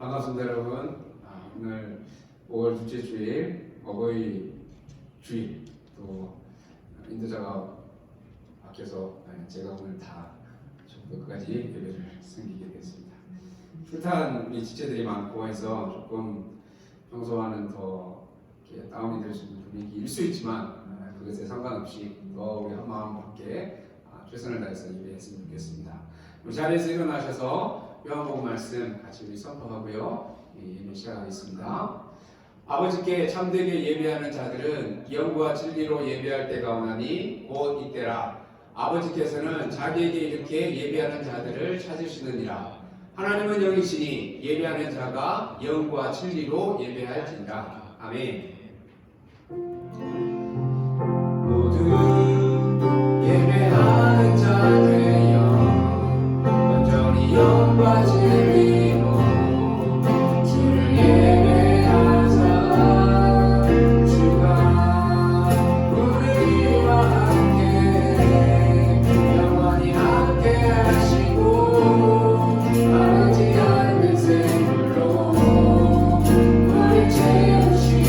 반갑습니다, 여러분. 오늘 5월 둘째 주일 어버이 주일, 또 인도자가 바뀌어서 제가 오늘 다 끝까지 예배를 섬기게 됐습니다. 풀탄 우리 지체들이 많고 해서 조금 평소와는 더 다운이 될 수 있는 분위기일 수 있지만 그것에 상관없이 더 우리 한 마음 함께 최선을 다해서 예배했으면 좋겠습니다. 우리 자리에서 일어나셔서 요한복음 말씀 같이 우리 선포하고요. 예배 시작하겠습니다. 아버지께 참되게 예배하는 자들은 영과 진리로 예배할 때가 오나니 곧 이때라. 아버지께서는 자기에게 이렇게 예배하는 자들을 찾으시느니라. 하나님은 영이시니 예배하는 자가 영과 진리로 예배할지니라. 아멘. 모두 예배하는 자 되어 온전히 영과 진리로 주를 예배하자. 주가 우리와 함께 영원히 함께 하시고 마르지 않는 샘물로 우리 채우시니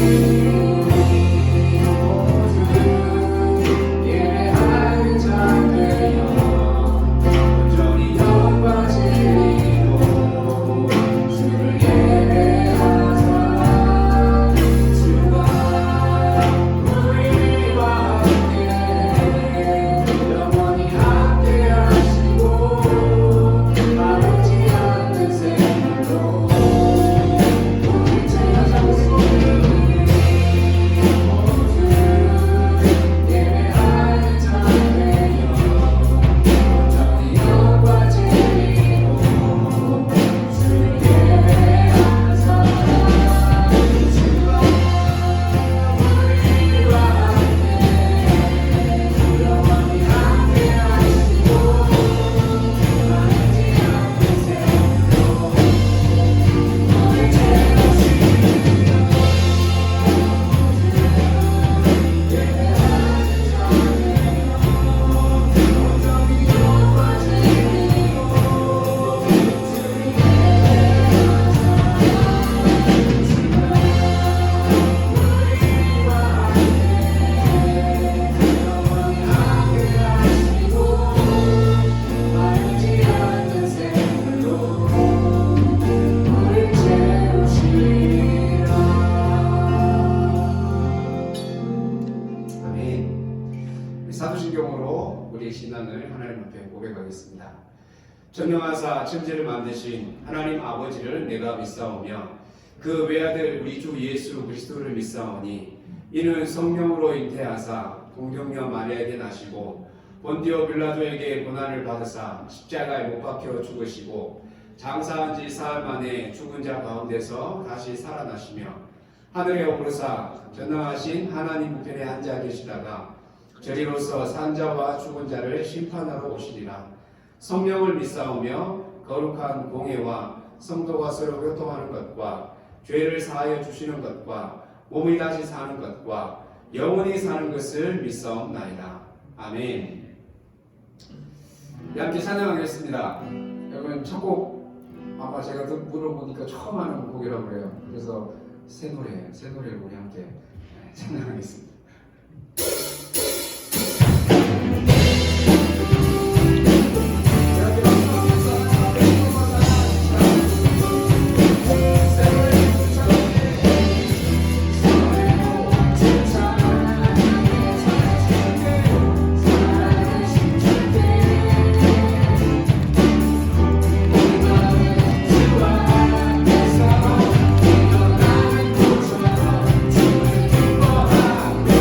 사도신경으로 우리의 신앙을 하나님 앞에 고백하겠습니다. 전능하사 천지를 만드신 하나님 아버지를 내가 믿사오며 그 외아들 우리 주 예수 그리스도를 믿사오니 이는 성령으로 잉태하사 동정녀 마리아에게 나시고 본디오 빌라도에게 고난을 받으사 십자가에 못 박혀 죽으시고 장사한 지 사흘 만에 죽은 자 가운데서 다시 살아나시며 하늘에 오르사 전능하신 하나님 우편에 앉아 계시다가 저리로서 산자와 죽은 자를 심판하러 오시리라. 성령을 믿사오며 거룩한 공회와 성도가 서로 교통하는 것과 죄를 사하여 주시는 것과 몸이 다시 사는 것과 영원히 사는 것을 믿사옵나이다. 아멘. 함께 찬양하겠습니다. 여러분 첫 곡 아마 제가 물어보니까 처음 하는 곡이라고 그래요. 그래서 새 노래를 우리 함께 찬양하겠습니다. We'll be right back.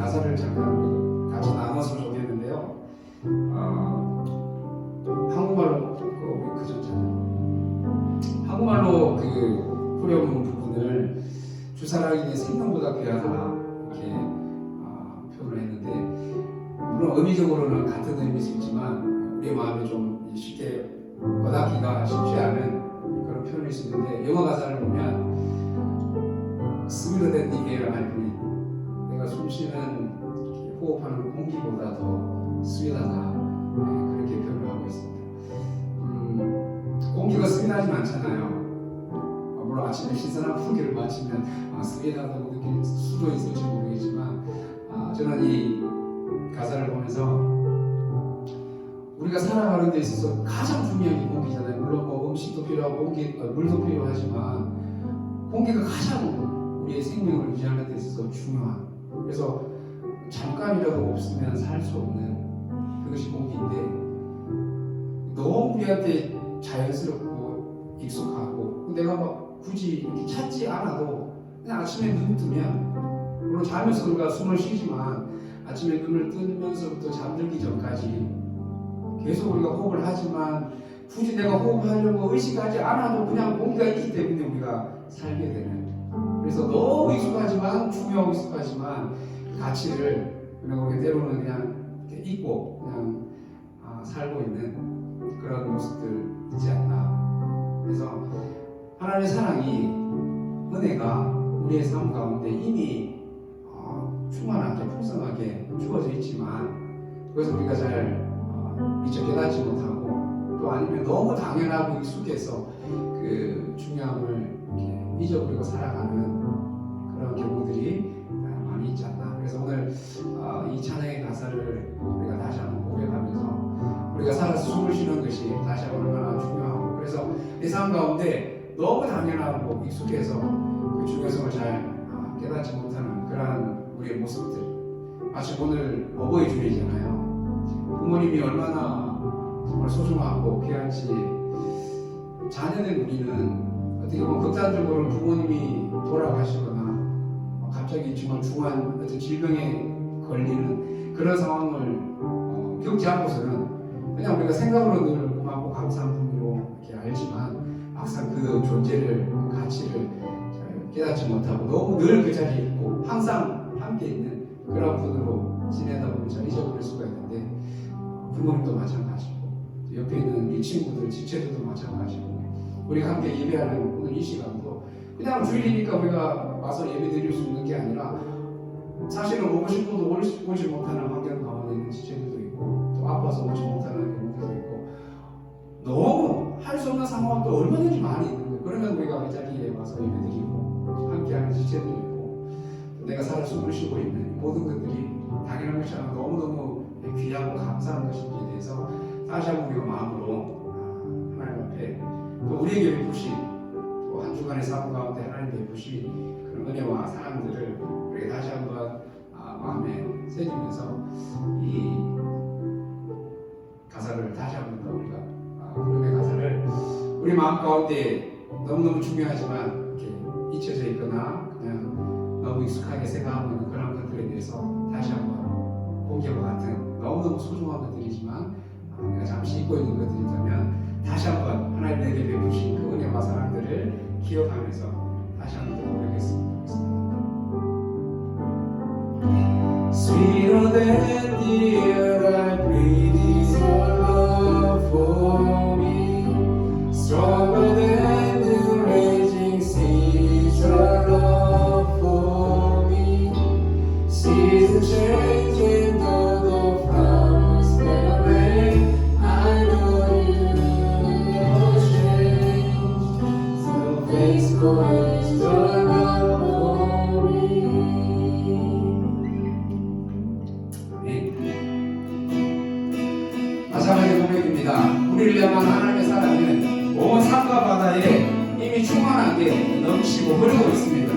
가사를 잠깐 같이 나눴으면 좋겠는데요. 한국말로 그 전잖아요. 한국말로 그 후렴 부분을 주사랑이 내 생명보다 귀하다 이렇게 표현을 했는데, 물론 의미적으로는 같은 의미일 수 있지만 우리 마음이 좀 쉽게 와닿기가 쉽지 않은 그런 표현일 수 있는데, 영어 가사를 보면 Sweeter than the air I breathe, 내가 숨쉬는 호흡하는 공기보다 더 스윗하다, 그렇게 표현을 하고 있습니다. 공기가 스윗하진 않잖아요. 물론 아침에 신선한空기를 마시면 스윗하다고 느낄 수도 있을지 모르겠지만, 저는 이 가사를 보면서 우리가 살아가는 데 있어서 가장 중요한 게 공기잖아요. 물론 뭐 음식도 필요하고 물도 필요하지만 공기가 가장 우리의 생명을 유지하는 데 있어서 중요한, 그래서 잠깐이라도 없으면 살 수 없는 그것이 공기인데, 너무 우리한테 자연스럽고 익숙하고 내가 막 굳이 이렇게 찾지 않아도 그냥 아침에 눈 뜨면, 물론 자면서 우리가 숨을 쉬지만 아침에 눈을 뜨면서부터 잠들기 전까지 계속 우리가 호흡을 하지만 굳이 내가 호흡하려고 의식하지 않아도 그냥 공기가 있기 때문에 우리가 살게 되는, 그래서 너무 익숙하지만 중요하고 익숙하지만 가치를 그냥 우리가 때로는 그냥 잊고 그냥 살고 있는 그런 모습들 있지 않나. 그래서 하나님의 사랑이, 은혜가 우리의 삶 가운데 이미 충만하게 풍성하게 주어져 있지만 그것을 우리가 잘 미처 깨닫지 못하고, 또 아니면 너무 당연하고 익숙해서 그 중요함을 이렇게 잊어버리고 살아가는 그런 경우들이 많이 있지 않나. 그래서 오늘 이 찬양의 가사를 우리가 다시 한번 고백하면서 우리가 살아서 숨을 쉬는 것이 다시 한번 얼마나 중요하고, 그래서 내 삶 가운데 너무 당연하고 익숙해서 그 중요성을 잘 깨닫지 못하는 그러한 우리의 모습들. 마치 오늘 어버이 주일이잖아요. 부모님이 얼마나 정말 소중하고 귀한지, 자녀된 우리는 어떻게 보면 극단적으로 부모님이 돌아가시거나 갑자기 정말 중한 어떤 질병에 걸리는 그런 상황을 겪지 않고서는 그냥 우리가 생각으로 늘 고맙고 감사한 분으로 이렇게 알지만 막상 그 존재를, 그 가치를 잘 깨닫지 못하고 너무 늘 그 자리에 있고 항상 함께 있는 그런 분으로 지내다 보면 잘 잊어버릴 수가 있는데, 부모님도 마찬가지고 옆에 있는 우리 친구들, 지체들도 마찬가지고, 우리가 함께 예배하는 오늘 이 시간도 그냥 주일이니까 우리가 와서 예배 드릴 수 있는 게 아니라 사실은 오고 싶어도 오지 못하는 환경 가운데 있는 지체들도 있고, 또 아파서 오지 못하는 경우들도 있고, 너무 할 수 없는 상황도 얼마든지 많이 있는 거예요. 그러면 우리가 이 자리에 와서 예배 드리고 함께하는 지체들이 있고, 또 내가 살아 숨을 쉬고 있는 모든 것들이 당연한 것이 아니라 너무너무 귀하고 감사한 것인지에 대해서 다시 한번 우리가 마음으로 하나님 앞에, 또 우리에게 베푸신, 또 한 주간의 삶 가운데 하나님 베푸신 그런 은혜와 사랑들을 우리가 다시 한번 마음에 새기면서 이 가사를 다시 한번 더 우리가 부름의 가사를 우리 마음 가운데 너무너무 중요하지만 이렇게 잊혀져 있거나 그냥 너무 익숙하게 생각하고 있는 그런 것들에 대해서 다시 한번 공기와 같은 너무너무 소중한 것들이지만 내가 잠시 잊고 있는 것들이 있다면 다시 한번 하나님 내게 베푸신 그 은혜와 사랑들을 기억하면서 다시 한번 더 노력했으면 좋겠습니다. Sweeter than the air I breathe is your love for me, stronger than the raging seas your love for me, seasons changing though the flowers fade away, I know you don't change, so faithful is your love for me. 마지막에 고백입니다. 우리를 향한 하나님의 사랑은 온 산과 바다에 이미 충만하게 넘치고 흐르고 있습니다.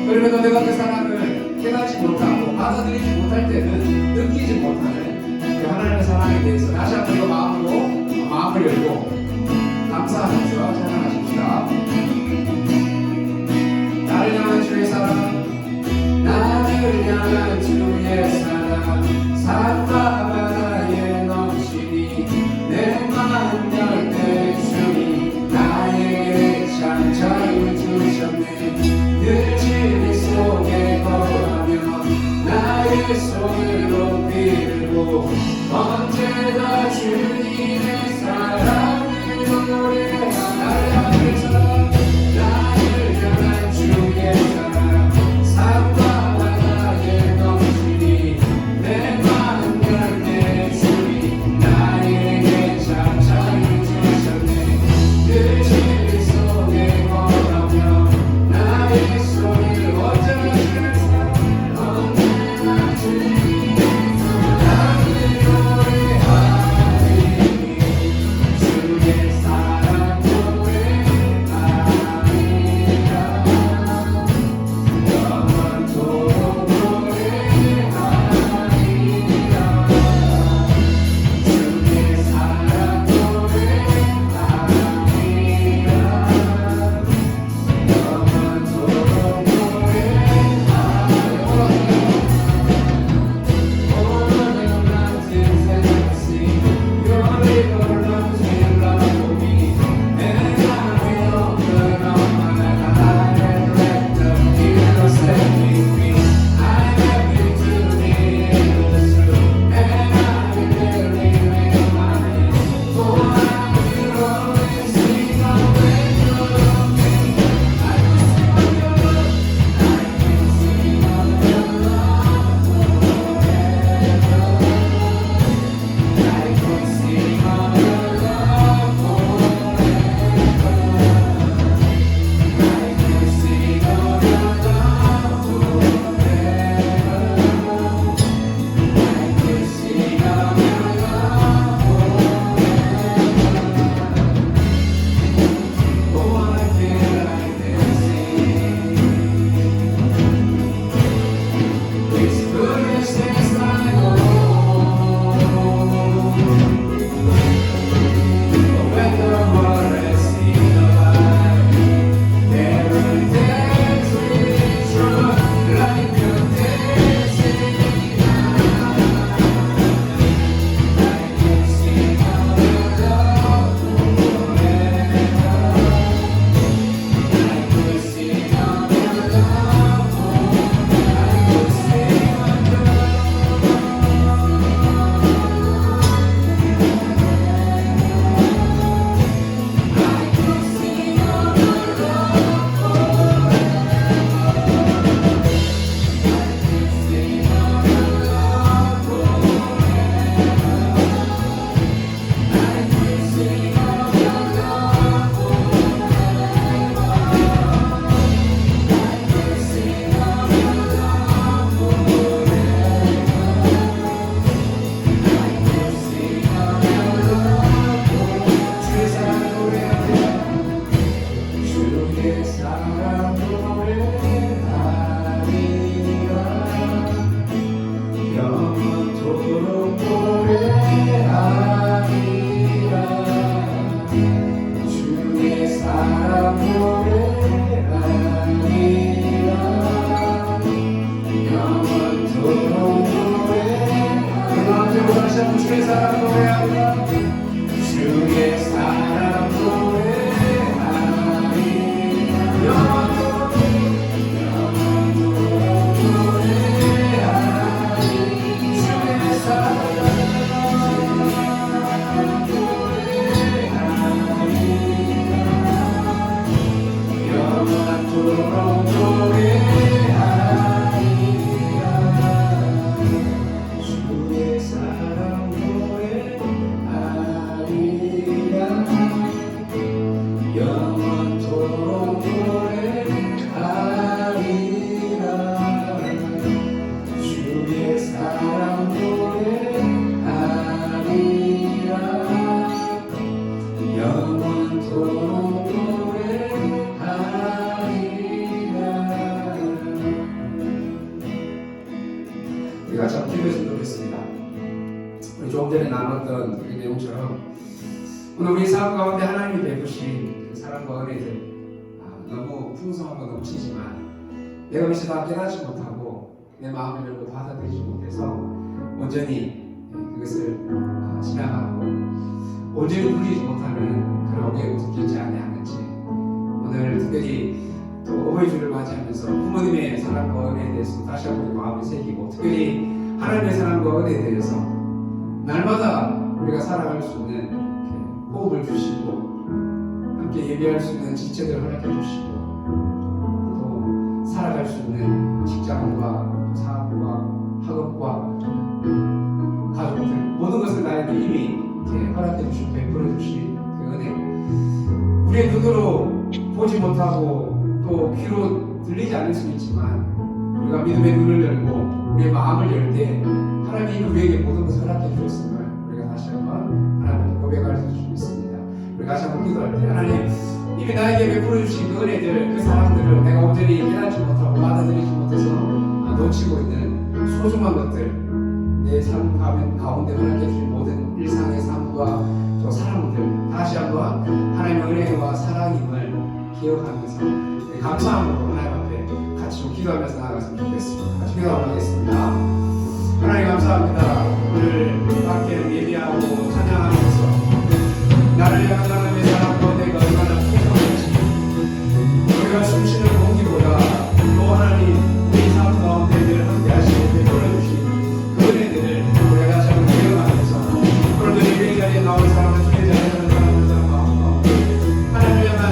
그럼에도 내가 그 사랑을 깨닫지 못하고 받아들이지 못할 때는 느끼지 못하는 그 하나님의 사랑에 대해서 다시 한번 그 마음으로 마음을 열고 감사하면서 찬양하십시다. 나를 향한 주의 사랑, 나를 향한 주의 사랑 산과 바다에 넘치니 내 마음 열때 주님 나에게 참 자유 주셨네. 늘 진리 속에 걸어가며 나의 손을 높이 들고 언제나 주님의 사랑을 노래하라. 나를 향한 주의 사랑 산과 바다에 넘치니 내 마음 열때 주님 나에게 참 자유 주셨네. 늘 진리 속에 걸어가며 나의 손을 언제나 주의 사랑 언제나 주님의 사랑을 노래하리. 주의 사랑 노래하리라. 영원토록 노래하리라. 주의 사랑 노래하리라. 영원토록 주의 사랑 노래하리라. 주의 사랑 노래하리라. 영원토록 노래하리. 주의 사랑 노래하리라. 영원토록 노래하리라. 주의 사랑 노래하리라. 영원토록 노래하리라. 주의 사랑 노래하리라. 영원토록 노래하리라. 우리가 참 기도했으면 좋겠습니다. 우리 조금 전에 나눴던 그 내용처럼 오늘 우리 삶 가운데 하나님이 베푸신 그 사랑과 은혜들 너무 풍성하고 넘치지만 내가 미처 다 깨닫지 못하고 내 마음을 열고 받아들이지 못해서 온전히 그것을 지나가고 온전히 누리지 못하는 그런 어려움의 모습이 있지 아니하는지 오늘 특별히 또 어버이주를 맞이하면서 부모님의 사랑과 은혜에 대해서 다시 한번 마음을 새기고 특별히 하나님의 사랑과 은혜에 대해서 날마다 우리가 살아갈 수 있는 호흡을 주시고 함께 예배할 수 있는 지체들을 허락해 주시고 또 살아갈 수 있는 직장과 사업과 학업과 가족들 모든 것을 나에게 이미 허락해 주시고 베풀어 주신 그 은혜 우리의 눈으로 보지 못하고 또 귀로 들리지 않을 수 있지만 우리가 믿음의 눈을 열고 우리의 마음을 열 때 하나님이 우리에게 모든 것을 허락해 주셨음을 우리가 다시 한번 하나님께 고백할 수 있습니다. 우리가 다시 한번 기도할 때 하나님 이미 나에게 베풀어 주신 그 은혜들 그 사랑들을 내가 온전히 깨닫지 못하고 받아들이지 못해서 놓치고 있는 소중한 것들 내 삶 가운데 허락해 주신 모든 일상의 삶과 또 사랑들 다시 한번 하나님의 은혜와 사랑임을 기억하면서 감사함으로 하나님 앞에 같이 좀 기도하면서 나아갔으면 좋겠습니다. 같이 기도하겠습니다. 하나님 감사합니다. 오늘 밖에 예배하고 찬양하면서 나를 향한 하나님의 사랑과 내가 얼마나 풍성한지 우리가 숨쉬는 공기보다 또 하나님 우리 삶 가운데 늘 함께 하시고 베풀어 주신 그 은혜들을 우리가 다시 한번 기억하면서 오늘도 예배 자리에 나온 사람을 주의 자리에 나온 사람을 마음 가운데 하나님을 향한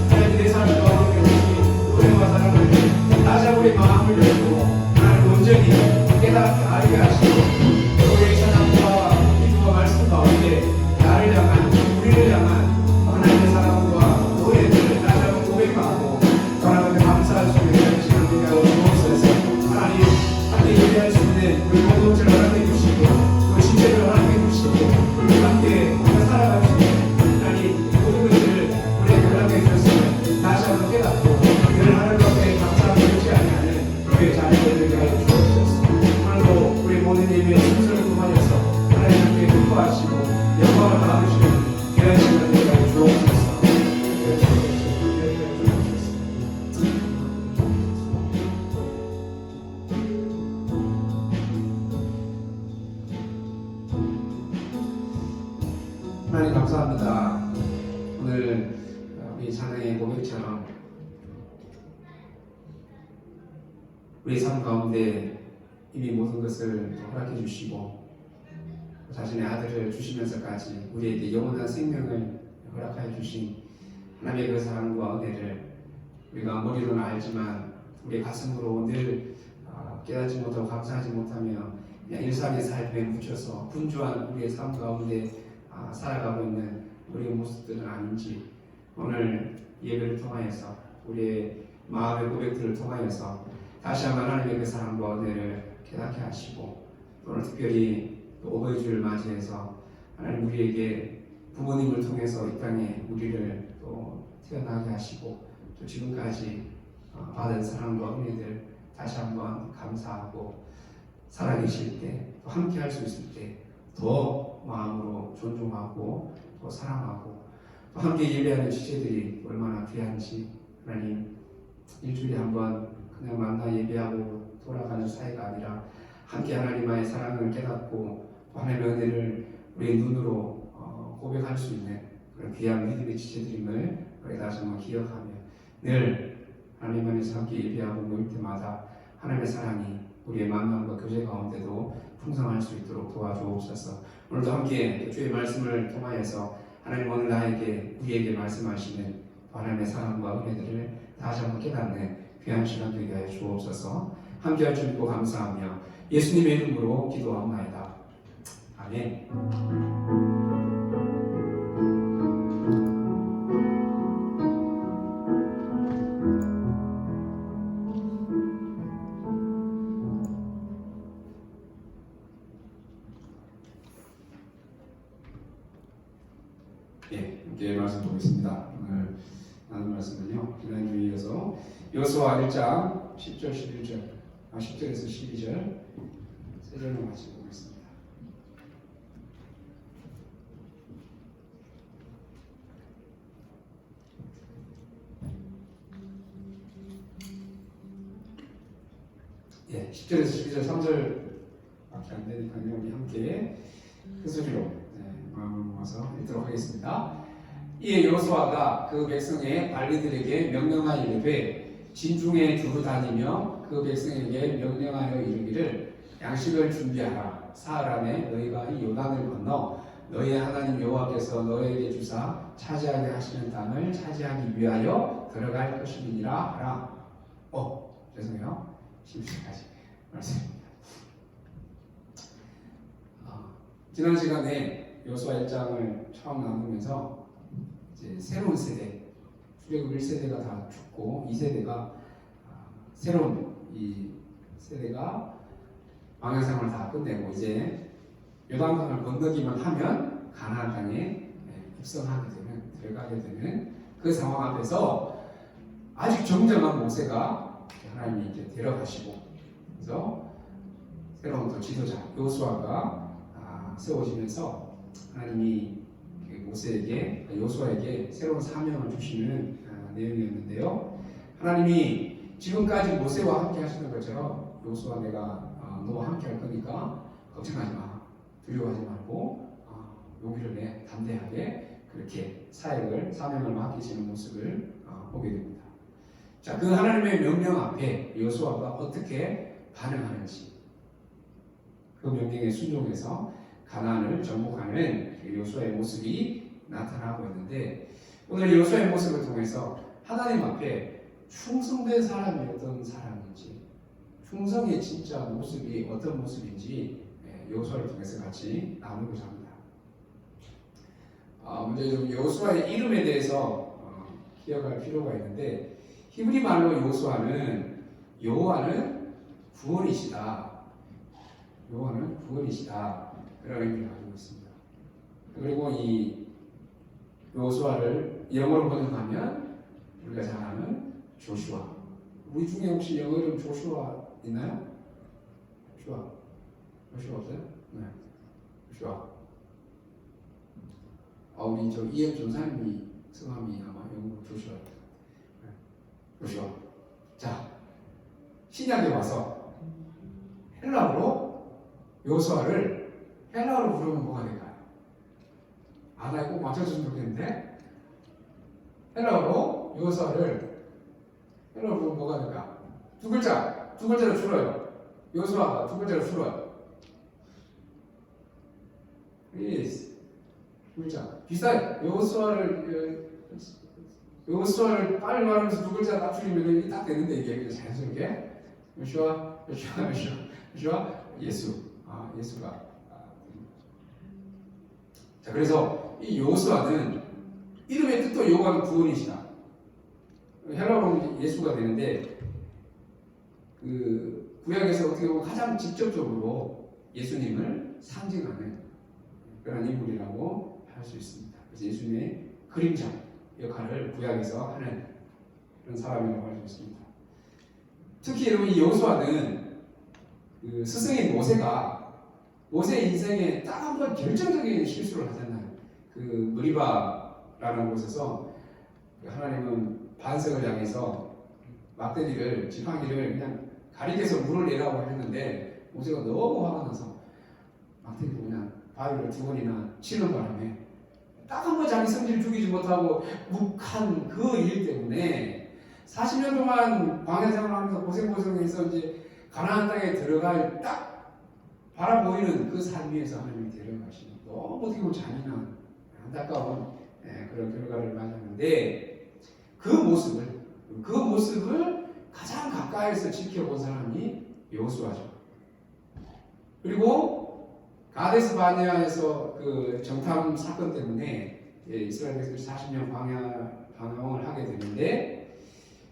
하나님의 삶 가운데 주신 은혜와 사랑을 다시 한번 우리 마음을 열고 하나님 온전히 깨닫게 알게 하시고 우리의 찬양과 기도와 말씀 가운데 나를 향한 우리를 향한 하나님의 사랑과 노래들을 다시 한번 고백하고 하나님께 감사할 수 있는 시간을 되게 주옵소서. 하나님 함께 예배할 수 있는 우리 공동체를 허락해 주시고 또 지체를 허락해 주시고 함께 살아갈 수 있는 하나님 모든 것들을 우리에게 허락해 주셨으면 다시 한번 깨닫고 늘 하나님 앞에 감사하고 있지 아니하는 우리의 자녀들 되게 하여 주옵소서. 오늘도 우리 모든 예배의 순서를 통하여서 하나님께 기뻐하시고 영광을 받으시는 귀한 시간 되게 하여 주옵소서. 하나님 감사합니다. 오늘 우리 찬양의 고백처럼 우리 삶 가운데 이미 모든 것을 허락해 주시고 자신의 아들을 주시면서까지 우리에게 영원한 생명을 허락하여 주신 하나님의 그 사랑과 은혜를 우리가 머리로는 알지만 우리 가슴으로 늘 깨닫지 못하고 감사하지 못하며 그냥 일상의 삶에 묻혀서 분주한 우리의 삶 가운데 살아가고 있는 우리의 모습들은 아닌지 오늘 예배를 통하여서 우리의 마음의 고백들을 통하여서 다시 한번 하나님의 그 사랑과 은혜를 깨닫게 하시고 오늘 특별히 어버이주를 맞이해서 하나님 우리에게 부모님을 통해서 이 땅에 우리를 또 태어나게 하시고 또 지금까지 받은 사랑과 은혜들 다시 한번 감사하고 살아계실 때 또 함께 할 수 있을 때 더 마음으로 존중하고 또 사랑하고 또 함께 예배하는 지체들이 얼마나 귀한지 하나님 일주일에 한번 그냥 만나 예배하고 돌아가는 사이가 아니라 함께 하나님의 사랑을 깨닫고 하나님의 은혜를 우리의 눈으로 고백할 수 있는 그런 귀한 믿음의 지체들임을 우리 다시 한번 기억하며 늘 하나님 안에서 함께 예배하고 모일 때마다 하나님의 사랑이 우리의 만남과 교제 가운데도 풍성할 수 있도록 도와주옵소서. 오늘도 함께 주의 말씀을 통하여서 하나님 오늘 나에게 우리에게 말씀하시는 하나님의 사랑과 은혜들을 다시 한번 깨닫는 귀한 시간 되게 하여 주옵소서. 함께 할 줄 믿고 감사하며 예수님의 이름으로 기도하옵나이다. 아멘. 예, 함께 말씀 보겠습니다. 오늘 나눈 말씀은요, 지난주에 이어서 여호수아 1장 10절 11절 10절에서 12절 세 절만 같이 보겠습니다. 10절에서 12절 3절밖에 안 되니까요. 우리 함께 큰 소리로 마음을 모아서 읽도록 하겠습니다. 이에 여호수아가 그 백성의 관리들에게 명령하여 이르되 진중에 두루 다니며 그 백성에게 명령하여 이르기를 양식을 준비하라. 사흘 안에 너희가 이 요단을 건너 너희의 하나님 여호와께서 너희에게 주사 차지하게 하시는 땅을 차지하기 위하여 들어갈 것임이니라 하라. 죄송해요. 10절까지 말씀입니다. 지난 시간에 여호수아 1장을 처음 나누면서 이제 새로운 세대, 출애굽 1세대가 다 죽고 2세대가 새로운 이 세대가 방향성을 다 끝내고 이제 요단강을 건너기만 하면 가나안 땅에 입성하게 되는, 들어가게 되는 그 상황 앞에서 아직 정정한 모세가 하나님이 이렇게 데려가시고, 그래서 새로운 또 지도자 여호수아가 세워지면서 하나님이 모세에게, 여호수아에게 새로운 사명을 주시는 내용이었는데요. 하나님이 지금까지 모세와 함께 하시는 것처럼 여호수아 내가 너와 함께 할 거니까 걱정하지 마, 두려워하지 말고 용기를 내, 담대하게 그렇게 사명을 맡기시는 모습을 보게 됩니다. 자, 그 하나님의 명령 앞에 여호수아가 어떻게 반응하는지, 그 명령에 순종해서 가나안을 정복하는 여호수아의 모습이 나타나고 있는데, 오늘 여호수아의 모습을 통해서 하나님 앞에 충성된 사람이 어떤 사람인지, 충성의 진짜 모습이 어떤 모습인지 여호수아를 통해서 같이 나누고자 합니다. 먼저 좀 여호수아의 이름에 대해서 기억할 필요가 있는데, 히브리 말로 여호수아는 여호와는 구원이시다, 여호와는 구원이시다 그런 의미를 가지고 있습니다. 그리고 이 여호수아를 영어로 번역하면 우리가 잘 아는 조슈아. 우리 중에 혹시 영어 이름 조슈아 있나요? 조슈아 없어요? 네, 조슈아. 우리 저 이현 전사님이 성함이 아마 영어로 조슈아. 조슈아. 자, 신약에 와서 헬라어로 여호수아를 헬라어로 부르면 뭐가 될까요? 나 꼭 맞춰주시면 좋겠는데, 헬라어로 여호수아를 헬라어로 부르면 뭐가 될까? 두 글자로 줄어요. 여호수아가 두 글자로 줄어요. please, 두 글자. 비슷하게 여호수아를 빨리 말하면서 두 글자 딱 줄이면 이게 딱 되는데, 이게 자연스럽게 요슈아, 예수. 예수가. 자, 그래서 이 여호수아는 이름의 뜻도 여호와는 구원이시다. 헬라어로는 예수가 되는데, 그 구약에서 어떻게 보면 가장 직접적으로 예수님을 상징하는 그런 인물이라고 할 수 있습니다. 그래서 예수님의 그림자 역할을 구약에서 하는 그런 사람이라고 할 수 있습니다. 특히 여러분, 이 여호수아는 그 스승인 모세 인생에 딱 한 번 결정적인 실수를 하잖아요. 그 무리바라는 곳에서 하나님은 반석을 향해서 막대기를, 지팡이를 그냥 가리켜서 물을 내라고 했는데, 모세가 너무 화가 나서 막대기를 그냥 바위를 두 번이나 치는 바람에 딱 한 번 자기 성질을 죽이지 못하고 묵한 그 일 때문에 40년 동안 광야 생활하면서 고생해서 이제 가나안 땅에 들어갈 딱 바라보이는 그 산 위에서 하나님이 데려가시는, 너무 어떻게 보면 잔인한 안타까운 그런 결과를 맞았는데, 그 모습을 가장 가까이서 지켜본 사람이 여호수아죠. 그리고 가데스 바네아에서 그 정탐 사건 때문에 이스라엘 백성들이 40년 방황을 하게 되는데,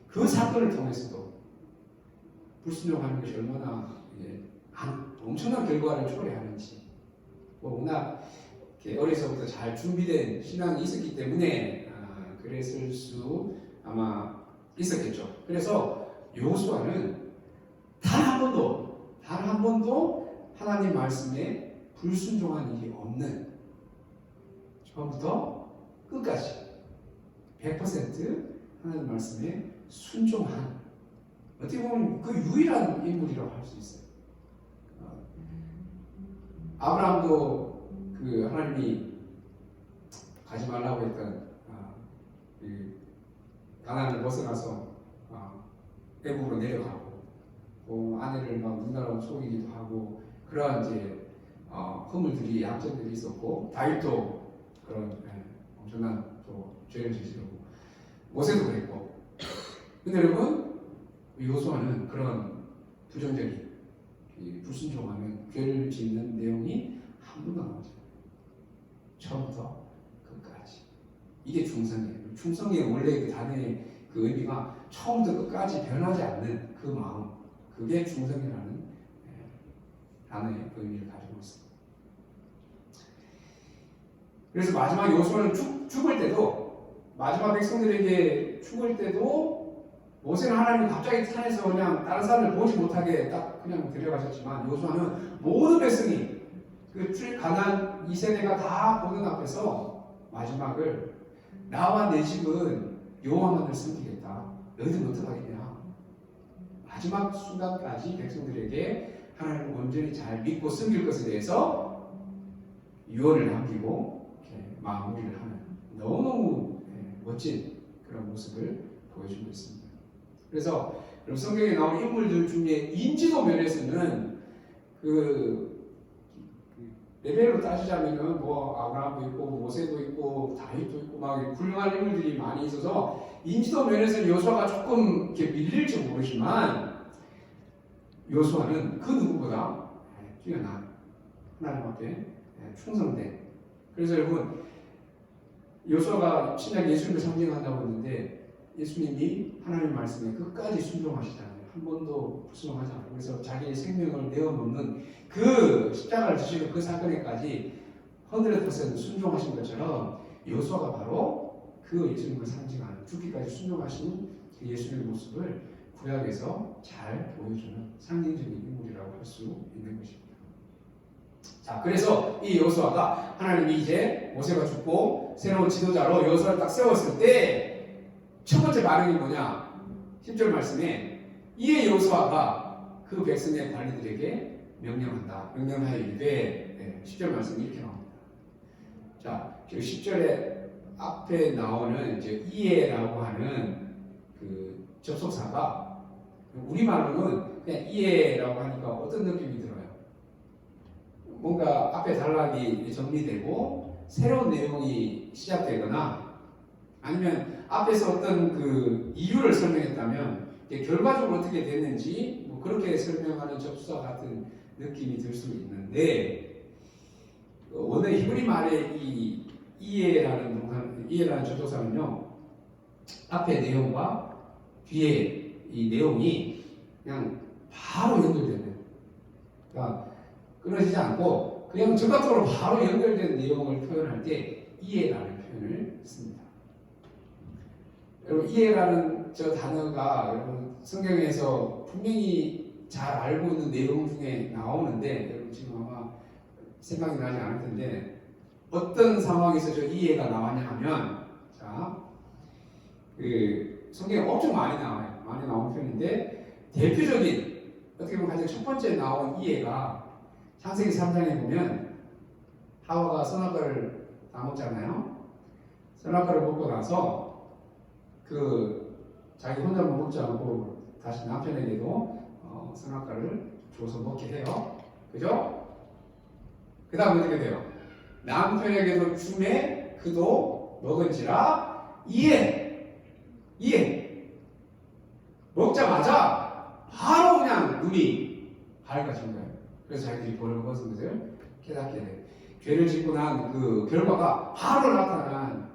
그 사건을 통해서도 불순종하는 것이 얼마나 엄청난 결과를 초래하는지, 워낙 어려서부터 잘 준비된 신앙이 있었기 때문에 그랬을 수 아마 있었겠죠. 그래서 여호수아는 단 한 번도 하나님 말씀에 불순종한 일이 없는, 처음부터 끝까지 100% 하나님 말씀에 순종한 어떻게 보면 그 유일한 인물이라고 할 수 있어요. 아브라함도 그 하나님이 가지 말라고 했던 가나안을 벗어나서 애국으로 내려가고 아내를 막 누나라고 속이기도 하고 그러한 이제 허물들이 약점들이 있었고 다윗도 그런 엄청난 또 죄를 저지르고 모세도 그랬고 근데 여러분 요수아는 그런 부정적인 불순종하면 죄를 짓는 내용이 한 번도 나오지 않아요. 처음부터 끝까지. 이게 충성이에요. 충성의 원래 그 단어의 그 의미가 처음부터 끝까지 변하지 않는 그 마음, 그게 충성이라는 단어의 의미를 가지고 있습니다. 그래서 마지막 요수아는 죽을 때도 마지막 백성들에게 죽을 때도 모세는 하나님이 갑자기 산에서 그냥 다른 사람을 보지 못하게 딱 그냥 데려가셨지만 요수아는 모든 백성이 그 가나안 2세대가 다 보는 앞에서 마지막을 나와 내 집은 여호와만을 섬기겠다. 너희들은 어떡하겠냐. 마지막 순간까지 백성들에게 하나님을 온전히 잘 믿고 섬길 것에 대해서 유언을 남기고 마무리를 하는 너무너무 멋진 그런 모습을 보여주고 있습니다. 그래서 성경에 나오는 인물들 중에 인지도 면에서는 레벨로 따지자면은 뭐 아브라함도 있고 모세도 있고 다윗도 있고 막 훌륭한 인물들이 많이 있어서 인지도 면에서는 요수아가 조금 이렇게 밀릴지 모르지만 요수아는 그 누구보다 뛰어난 하나님 앞에 충성된. 그래서 여러분 요수아가 신약 예수님을 상징한다고 했는데 예수님이 하나님 말씀에 끝까지 순종하시잖아요. 한 번도 불순종하지 않고 그래서 자기의 생명을 내어놓는 그 십자가를 지시는 그 사건에까지 100% 순종하신 것처럼 요수아가 바로 그 예수님을 상징하는 죽기까지 순종하신 그 예수님의 모습을 구약에서 잘 보여주는 상징적인 인물이라고 할 수 있는 것입니다. 자, 그래서 이 요수아가 하나님이 이제 모세가 죽고 새로운 지도자로 요수아를 딱 세웠을 때 첫 번째 반응이 뭐냐? 10절 말씀에 이에 요수아가 그 백성의 관리들에게 명령한다. 명령하여 이르되 10절 말씀이 이렇게 나옵니다. 자, 10절에 앞에 나오는 이제 이에라고 하는 그 접속사가 우리말로는 그냥 이에라고 하니까 어떤 느낌이 들어요? 뭔가 앞에 단락이 정리되고 새로운 내용이 시작되거나 아니면 앞에서 어떤 그 이유를 설명했다면 결과적으로 어떻게 됐는지 뭐 그렇게 설명하는 접수사 같은 느낌이 들 수 있는데 원래 히브리 말의 이 이해라는 접속사는요 앞에 내용과 뒤에 이 내용이 그냥 바로 연결되는 그러니까 끊어지지 않고 그냥 즉각적으로 바로 연결된 내용을 표현할 때 이해라는 표현을 씁니다. 여러분 이해라는 저 단어가 여러분 성경에서 분명히 잘 알고 있는 내용 중에 나오는데 여러분 지금 아마 생각이 나지 않을 텐데 어떤 상황에서 저 이해가 나왔냐 하면 자, 그 성경에 엄청 많이 나와요. 많이 나오는 편인데 대표적인 어떻게 보면 가장 첫 번째 나온 이해가 창세기 3장에 보면 하와가 선악과를 다 먹잖아요. 선악과를 먹고 나서 그 자기 혼자만 먹지 않고 다시 남편에게도 선악과를 줘서 먹게 해요. 그죠? 그 다음 어떻게 돼요? 남편에게도 주매 그도 먹은지라 이에 먹자마자 바로 그냥 눈이 밝아진 거예요. 그래서 자기들이 벌을 벗은 것을 깨닫게 돼요. 죄를 짓고 난 그 결과가 바로 나타난.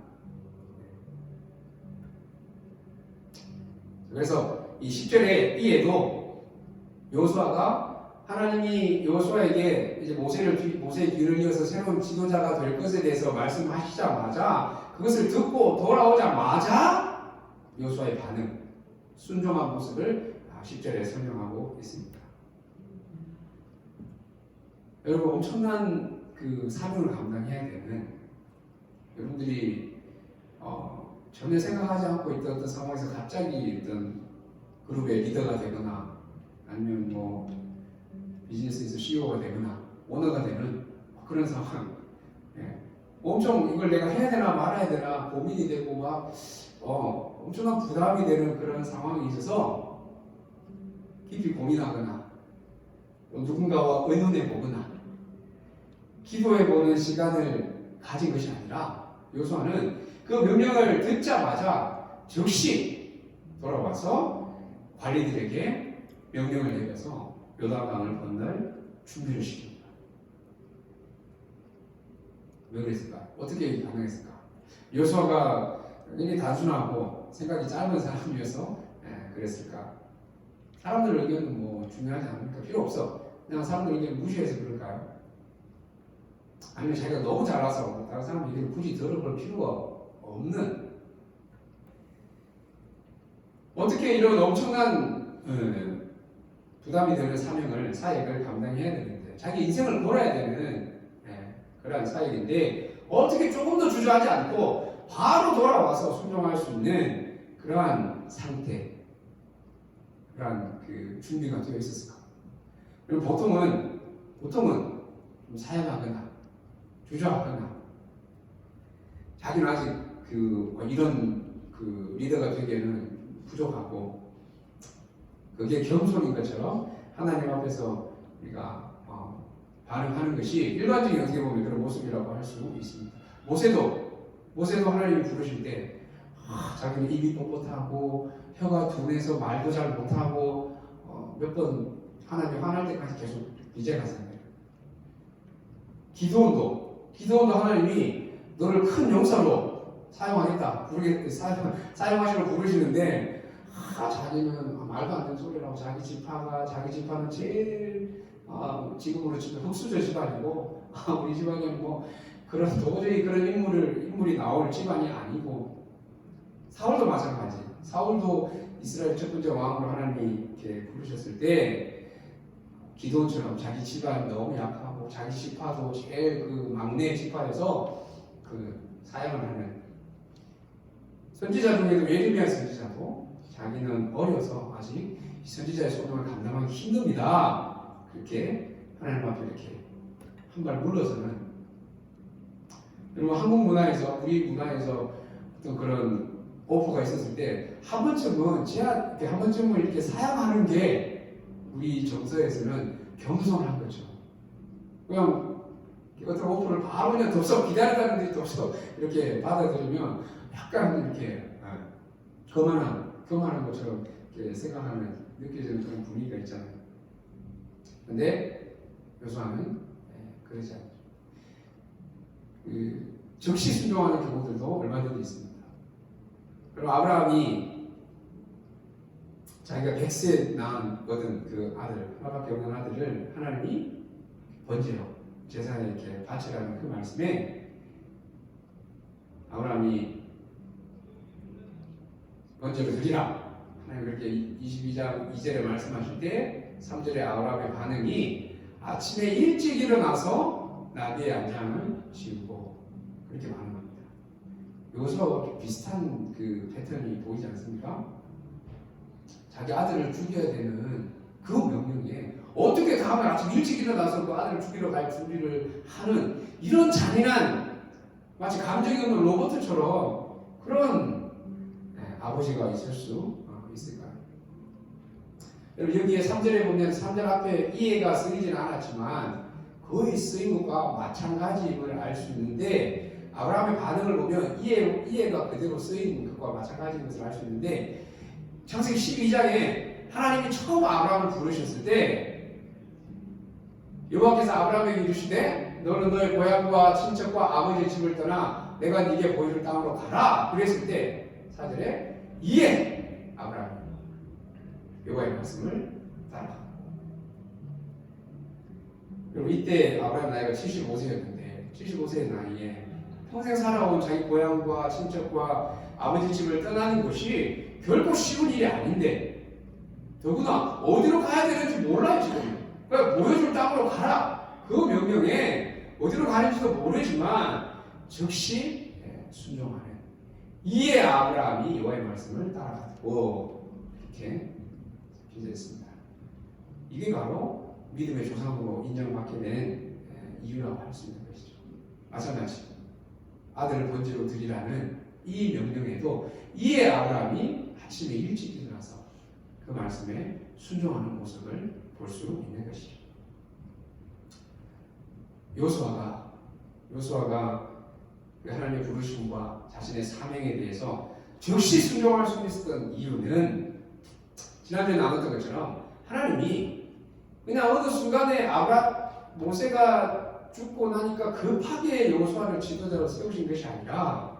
그래서 이 10절에 이에도 요수아가 하나님이 요수아에게 이제 모세의 뒤를 이어서 새로운 지도자가 될 것에 대해서 말씀하시자마자 그것을 듣고 돌아오자마자 요수아의 반응, 순종한 모습을 10절에 설명하고 있습니다. 여러분 엄청난 그 사명을 감당해야 되는 여러분들이 전혀 생각하지 않고 있던 어떤 상황에서 갑자기 어떤 그룹의 리더가 되거나 아니면 뭐 비즈니스에서 CEO가 되거나 오너가 되는 그런 상황. 예. 엄청 이걸 내가 해야 되나 말아야 되나 고민이 되고 막 엄청난 부담이 되는 그런 상황이 있어서 깊이 고민하거나 또 누군가와 의논해 보거나 기도해 보는 시간을 가진 것이 아니라 요수아는 그 명령을 듣자마자 즉시 돌아와서 관리들에게 명령을 내려서 요단강을 건널 준비를 시킵니다. 왜 그랬을까? 어떻게 가능했을까? 요수아가 굉장히 단순하고 생각이 짧은 사람이어서 그랬을까? 사람들 의견은 뭐 중요하지 않으니까 필요 없어. 그냥 사람들 의견을 무시해서 그럴까요? 아니면 자기가 너무 잘나서 다른 사람 얘기를 굳이 들어볼 필요가 없는, 어떻게 이런 엄청난 부담이 되는 사역을 감당해야 되는데, 자기 인생을 돌아야 되는 그러한 사역인데 어떻게 조금 더 주저하지 않고 바로 돌아와서 순종할 수 있는 그러한 상태, 그러한 그 준비가 되어 있었을까? 그리고 보통은 좀 사양하거나 주저하거나 자기는 아직 이런 리더가 되기에는 부족하고, 그게 겸손인 것처럼 하나님 앞에서 우리가 반응하는 것이 일반적인 어떻게 보면 그런 모습이라고 할 수 있습니다. 모세도 하나님이 부르실 때 자기는 입이 뻣뻣하고 혀가 둔해서 말도 잘 못하고 몇 번 하나님 화날 때까지 계속 리젝하잖아요. 기도원도 하나님이 너를 큰 용사로 사용하겠다 사용하시러 부르시는데 자기는 말도 안 되는 소리라고, 자기 지파는 제일 지금으로 치면 흑수저 집안이고 우리 집안은 뭐 도저히 그런 인물이 나올 집안이 아니고, 사울도 마찬가지. 사울도 이스라엘 첫 번째 왕으로 하나님이 이렇게 부르셨을 때 기도원처럼 자기 집안 너무 약하고 자기 지파도 제일 막내 지파여서 사역을 하는, 선지자 중에도 예레미야 선지자도 자기는 어려서 아직 선지자의 소명을 감당하기 힘듭니다. 그렇게 하나님 앞에 이렇게 한 발 물러서는, 그리고 한국 문화에서, 우리 문화에서 어떤 그런 오퍼가 있었을 때 한 번쯤은 이렇게 사양하는 게 우리 정서에서는 겸손한 거죠. 그냥 어떤 오퍼를 바로 그냥 덥석 기다렸다는 듯이 덥석 이렇게 받아들이면 약간 이렇게 교만한 것처럼 이렇게 생각하는, 느껴지는 그런 분위기가 있잖아요. 근데 요수아는 그러지 않죠. 즉시 순종하는 경우들도 얼마든지 있습니다. 그리고 아브라함이 자기가 100세 낳은 그 아들, 하나밖에 없는 아들을 하나님이 번제로 제사에 이렇게 바치라는 그 말씀에, 아브라함이 번제로 드리라, 하나님 그렇게 22장 2절에 말씀하실 때 3절에 아브라함의 반응이 아침에 일찍 일어나서 나귀의 안장을 지우고 그렇게 반응합니다. 요소와 비슷한 그 패턴이 보이지 않습니까? 자기 아들을 죽여야 되는 그 명령에 어떻게 다음날 아침 일찍 일어나서 그 아들을 죽이러 갈 준비를 하는, 이런 잔인한, 마치 감정이 없는 로봇처럼 그런 아버지가 있을 수 있을까요? 여러분, 여기에 3절에 보면 3절 앞에 이해가 쓰이지는 않았지만 거의 쓰인 것과 마찬가지임을 알 수 있는데, 아브라함의 반응을 보면 이해가 그대로 쓰인 것과 마찬가지인 것을 알 수 있는데, 창세기 12장에 하나님이 처음 아브라함을 부르셨을 때 여호와께서 아브라함에게 이르시되 너는 너의 고향과 친척과 아버지의 집을 떠나 내가 네게 보여줄 땅으로 가라. 그랬을 때 4절에 이에 아브라함이 여호와의 말씀을 따라. 그리고 이때 아브라함 나이가 75세였는데 75세의 나이에 평생 살아온 자기 고향과 친척과 아버지 집을 떠나는 것이 결코 쉬운 일이 아닌데, 더구나 어디로 가야 되는지 몰라요 지금. 그러니까 보여줄 땅으로 가라. 그 명령에 어디로 가는지도 모르지만 즉시 순종하는 이에 아브라함이 여호와의 말씀을 따라가고 이렇게 기도했습니다. 이게 바로 믿음의 조상으로 인정받게 된 이유라고 할 수 있는 것이죠. 마찬가지 아들을 번제로 드리라는 이 명령에도 이에 아브라함이 아침에 일찍 일어나서 그 말씀에 순종하는 모습을 볼 수 있는 것이죠. 요수아가 하나님의 부르심과 자신의 사명에 대해서 즉시 순종할 수 있었던 이유는 지난주에 나눴던 것처럼 하나님이 그냥 어느 순간에 모세가 죽고 나니까 급하게 요수아를 지도자로 세우신 것이 아니라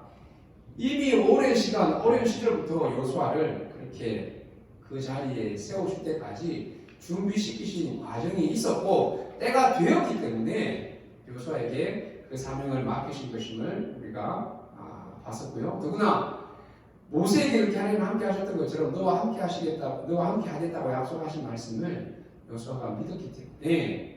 이미 오랜 시절부터 요수아를 그렇게 그 자리에 세우실 때까지 준비시키신 과정이 있었고 때가 되었기 때문에 요수아에게 그 사명을 맡기신 것임을 우리가 봤었고요. 더구나 모세에게 이렇게 하나님 함께 하셨던 것처럼 너와 함께 하겠다고 약속하신 말씀을 요수아가 믿었기 때문에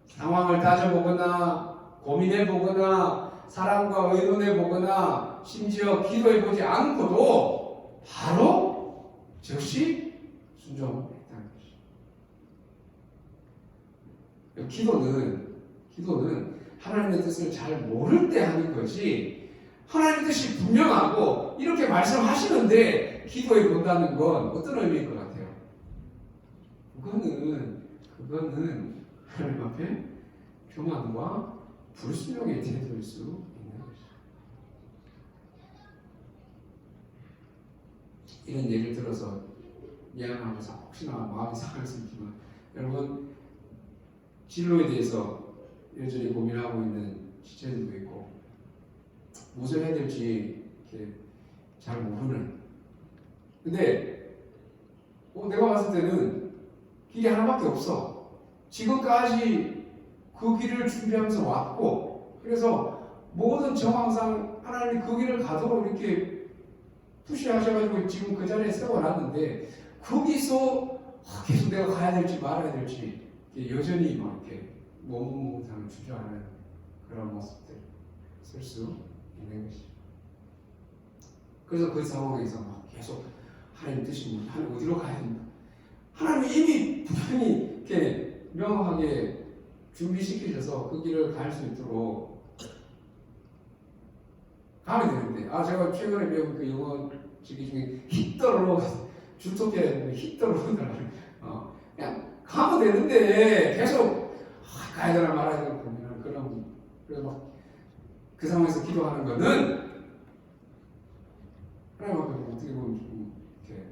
상황을 따져보거나 고민해보거나 사람과 의논해보거나 심지어 기도해보지 않고도 바로 즉시 순종했다는 것이죠. 기도는 하나님의 뜻을 잘 모를 때 하는 거지 하나님의 뜻이 분명하고 이렇게 말씀하시는데 기도해 본다는 건 어떤 의미일 것 같아요? 그거는 하나님 앞에 교만과 불순종의 태도일 수 있는 것이죠. 이런 예를 들어서 미안하면서 혹시나 마음이 상할 수 있지만 여러분 진로에 대해서 여전히 고민하고 있는 지체들도 있고 무엇을 해야 될지 이렇게 잘 모르는 근데 내가 봤을 때는 길이 하나밖에 없어. 지금까지 그 길을 준비하면서 왔고 그래서 모든 정황상 하나님이 그 길을 가도록 이렇게 푸시하셔가지고 지금 그 자리에 세워놨는데 거기서 계속 내가 가야 될지 말아야 될지 여전히 막 이렇게 머뭇머뭇함을 주저하는 그런 모습들 쓸 수 있는 것이죠. 그래서 그 상황에서 막 계속 하나님 뜻이 하나님 어디로 가야 된다. 하나님이 이미 분명히 이렇게 명확하게 준비시키셔서 그 길을 갈 수 있도록 가면 되는데 제가 최근에 배운 그 영어 지기 중에 히터로 주토피아 히터로 그냥 가면 되는데 계속 가야 되나 말아야 되나 고민하는 그런 그래서 막 그 상황에서 기도하는 거는 하나님 앞에 어떻게 보면 좀 이렇게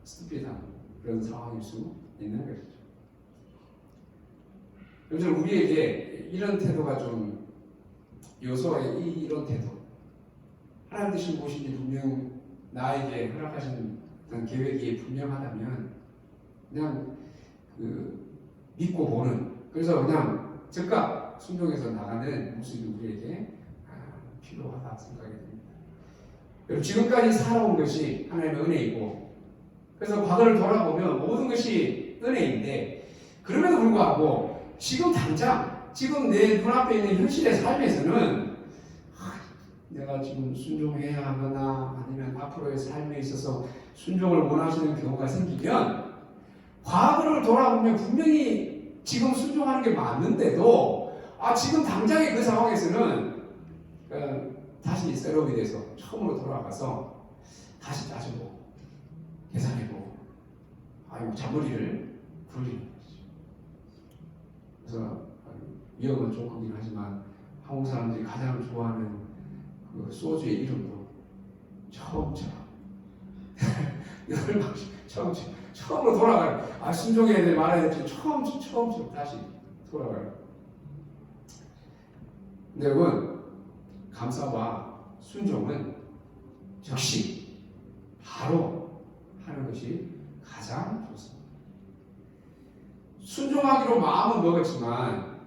스피드한 그런 상황일 수 있는 것이죠. 요즘 우리에게 이런 태도가 좀 요소의 이런 태도 하나님 뜻이 무엇인지 분명 나에게 허락하신 어떤 계획이 분명하다면 그냥 믿고 보는 그래서 그냥 즉각 순종해서 나가는 모습이 우리에게 필요하다 생각이 됩니다. 여러분 지금까지 살아온 것이 하나님의 은혜이고 그래서 과거를 돌아보면 모든 것이 은혜인데 그럼에도 불구하고 지금 당장 지금 내 눈앞에 있는 현실의 삶에서는 내가 지금 순종해야 하거나 아니면 앞으로의 삶에 있어서 순종을 원하시는 경우가 생기면 과거를 돌아보면 분명히 지금 순종하는 게 맞는데도 지금 당장의 그 상황에서는 다시 셋업이 돼서 처음으로 돌아가서 다시 따져보고 계산해보고 잔머리를 굴리는 것이죠. 그래서 위험은 좀 크긴 하지만 한국 사람들이 가장 좋아하는 그 소주의 이름도 처음처럼 처음으로 돌아가요. 순종해야 돼 말아야 될지 처음처럼 다시 돌아가요. 근데 여러분 감사와 순종은 즉시 바로 하는 것이 가장 좋습니다. 순종하기로 마음은 먹었지만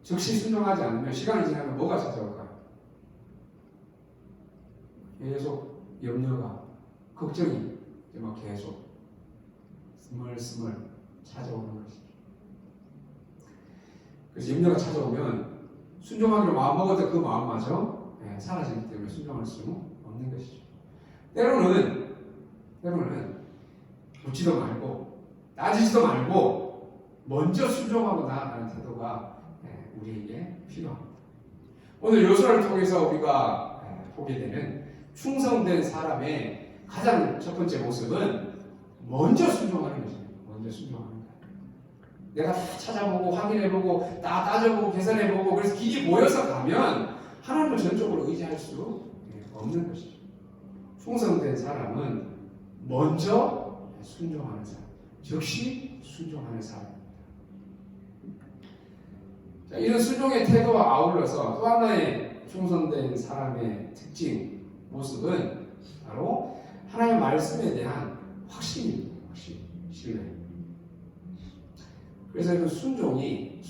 즉시 순종하지 않으면 시간이 지나면 뭐가 찾아올까요? 계속 염려가 걱정이 막 계속 스멀스멀 찾아오는 것이죠. 그래서 염려가 찾아오면 순종하기로 마음먹었던 그 마음마저 사라지기 때문에 순종할 수 없는 것이죠. 때로는 묻지도 말고 따지지도 말고 먼저 순종하고 나아가는 태도가 우리에게 필요합니다. 오늘 요소를 통해서 우리가 보게 되는 충성된 사람의 가장 첫 번째 모습은 먼저 순종하는 것입니다. 먼저 순종하는 거예요. 내가 다 찾아보고 확인해보고 다 따져보고 계산해보고 그래서 길이 모여서 가면 하나님을 전적으로 의지할 수 없는 것이죠. 충성된 사람은 먼저 순종하는 사람, 즉시 순종하는 사람입니다. 자, 이런 순종의 태도와 아울러서 또 하나의 충성된 사람의 특징, 모습은 바로 하나님의 말씀에 대한 확신입니다. 확신, 신뢰. 그래서 그 순종이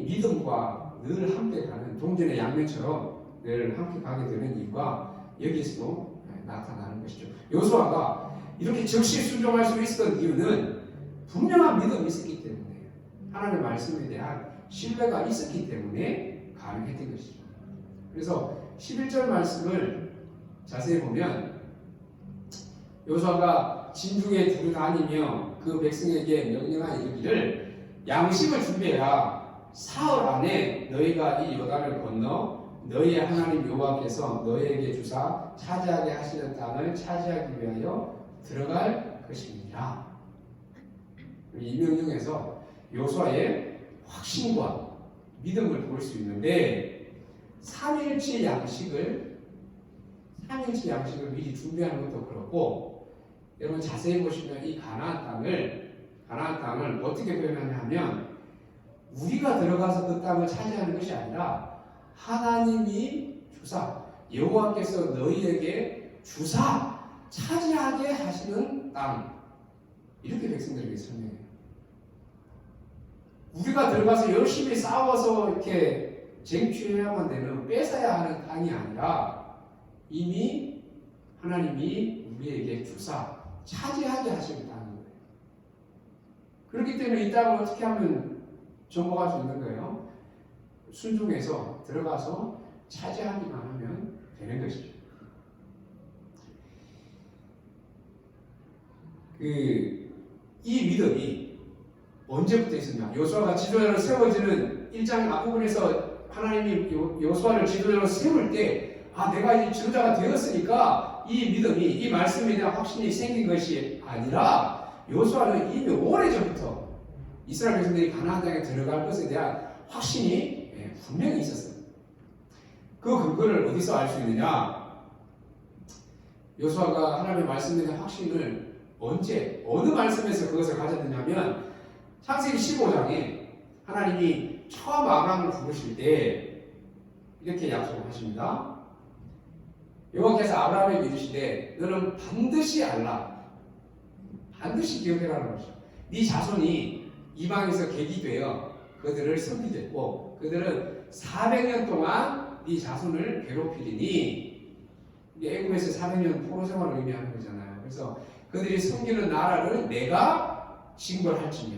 믿음과 늘 함께 가는 동전의 양면처럼 늘 함께 가게 되는 이유가 여기에서도 나타나는 것이죠. 요수아가 이렇게 즉시 순종할 수 있었던 이유는 분명한 믿음이 있었기 때문에 하나님의 말씀에 대한 신뢰가 있었기 때문에 가능했던 것이죠. 그래서 11절 말씀을 자세히 보면 요수아가 진중에 두루 다니며 그 백성에게 명령하여 이르기를 양식을 준비해라. 사흘 안에 너희가 이 요단을 건너 너희의 하나님 여호와께서 너희에게 주사 차지하게 하시는 땅을 차지하기 위하여 들어갈 것입니다. 이 명령에서 요수아의 확신과 믿음을 볼 수 있는데 3일치 양식을 미리 준비하는 것도 그렇고 여러분 자세히 보시면 이 가나안 땅을 어떻게 표현하냐면 우리가 들어가서 그 땅을 차지하는 것이 아니라 하나님이 주사 여호와께서 너희에게 주사 차지하게 하시는 땅 이렇게 백성들에게 설명해요. 우리가 들어가서 열심히 싸워서 이렇게 쟁취해야만 되는 뺏어야 하는 땅이 아니라 이미 하나님이 우리에게 주사 차지하게 하시는 땅인 거예요. 그렇기 때문에 이 땅을 어떻게 하면 정복할 수 있는 거예요? 순종해서 들어가서 차지하기만 하면 되는 것이죠. 이 믿음이 언제부터 있었냐? 요수아가 지도자로 세워지는 1장 앞부분에서 하나님이 요수아를 지도자로 세울 때 내가 이 지도자가 되었으니까 이 믿음이 이 말씀에 대한 확신이 생긴 것이 아니라 요수아는 이미 오래전부터 이스라엘 백성들이 가나안 땅에 들어갈 것에 대한 확신이 분명히 있었어요. 그 근거를 어디서 알 수 있느냐? 요수아가 하나님의 말씀에 대한 확신을 어느 말씀에서 그것을 가졌느냐면 창세기 15장에 하나님이 처음 아브라함을 부르실 때 이렇게 약속하십니다. 여호와께서 아브라함에게 이르시되 너는 반드시 알라. 반드시 기억해라는 것이죠. 네 자손이 이방에서 객이 되어 그들을 섬기겠고 그들은 400년 동안 네 자손을 괴롭히리니 애굽에서 400년 포로 생활을 의미하는 거잖아요. 그래서 그들이 섬기는 나라를 내가 징벌할지며